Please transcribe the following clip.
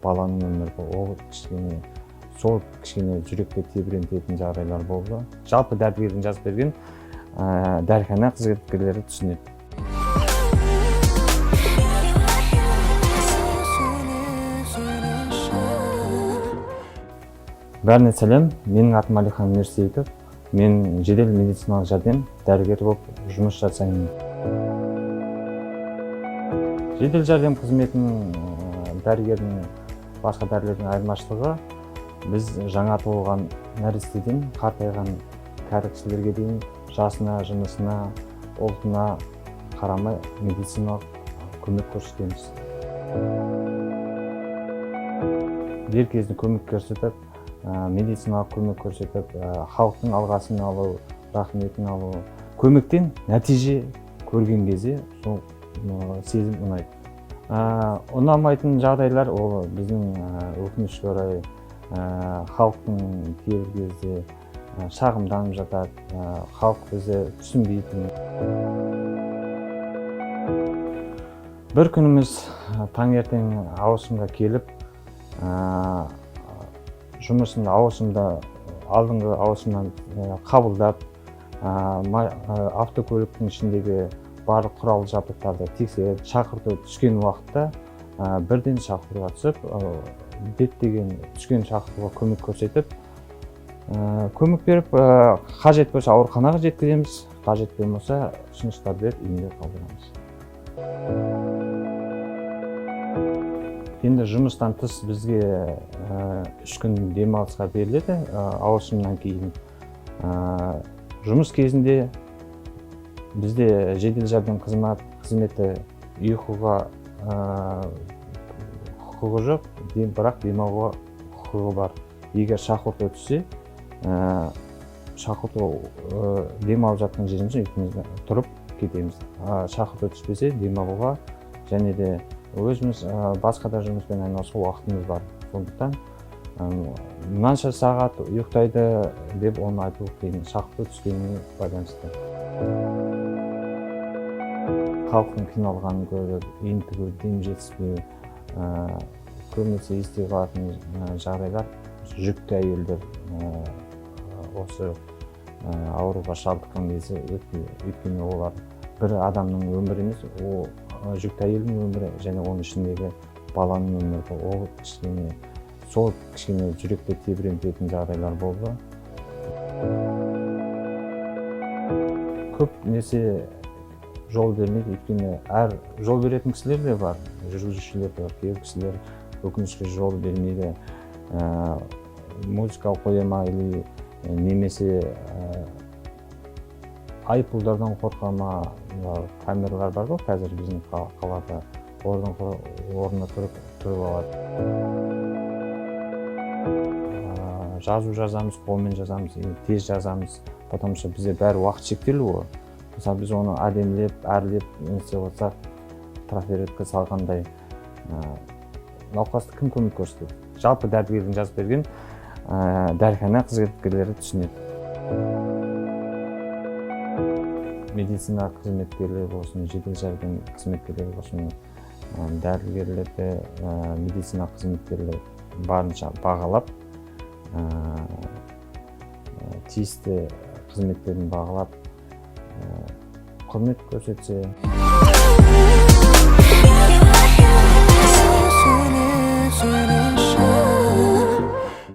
баланың өмірі ол кішкене жүректі тебірентетін жағдайлар болды. Жалпы дәрігердің жазып берген дәріхана қызметкерлері түсінеді. Бәріне сәлем, менің атым Алихан Мерсейітов. Мен жедел медициналық жәрдем дәрігері болып жұмыс жасаймын. Жедел жәрдем қызметінің дәрігердің басқа дәрігердің айырмашылығы, біз жаңа туылған нәрестеден қартайған кәрі кісілерге дейін жасына, жынысына, ұлтына қарамай медициналық көмек көрсетеміз. Дер кезінде көмек көрсетіп, медициналық көмек көрсетіп, халықтың алғысын алу, рахметін алу, көмектен нәтиже көрген кезде сол сезім ұнайды. Ұнамайтын жағдайлар ол біздің өкінішке орай халықтың кейбір кезде шағымданып жатады, халық бізді түсінбейтін. Бір күніміз таңертең ауысымға келіп, жұмысында алдыңғы ауысымнан қабылдап, автокөліктің ішіндегі барлық құрал жабдықтарды тексеріп, шақырту түскен уақытта бірден шақыруға түсіп, беттеген түскен шақыруға көмек көрсетіп, көмек беріп, қажет болса ауруханаға жеткіземіз, қажет болмаса ұсыныстар беріп үйінде қалдырамыз. Енді жұмыстан тыс бізге 3 күн демалысқа беріледі ауысымнан кейін. Жұмыс кезінде бізде жедел жәрдем қызметі ұйқыға құқығы жоқ, бірақ демалуға құқығы бар. Егер шақырту түссе, шақырту демалып жатқан жерімізде ұйқымызға тұрып кетеміз. Шақырту түспесе демалуға және де өзіміз басқа да жұмыспен айналысуға уақытымыз бар. Сондықтан мынанша сағат ұйықтайды деп оны айту қиын, шақырту түскеніне байланысты. Халықтың қиналғанын көріп, ентігу, дем жетіспеу, көбінесе естен қалатын жағдайлар жүкті әйелдер осы ауруға шалдыққан кезде, өйткені олар бір адамның өмірі емес, ол жүкті әйелдің өмірі және оның ішіндегі баланың өмірі, ол кішкене жүректі тебірентетін жағдайлар болды. Көп нәрсе жол бермейді, өйткені әр жол беретін кісілер де бар, жүргізушілер де бар, кейбір кісілер өкінішке жол бермейді. Музыкалық қояма немесе айыппұлдардан қорқама, камералар бар ғой, қазір біздің қалада орнына тұрып алады. Жазу жазамыз, қолмен жазамыз, тез жазамыз, потому что бізде бәрі уақыт шектелу ғой. Мысалы біз оны әдемілеп, әрлеп, несе болсақ, трафаретке салғандай науқасты кім көмек көрсетеді? Жалпы дәрігердің жазып берген дәріхана қызметкерлері түсінеді. Медицина қызметкерлері болсын, жедел жәрдем қызметкерлері болсын, дәрігерлерді, медицина қызметкерлері барынша бағалап, тиісті қызметтерін бағалап, құрмет көрсетсе.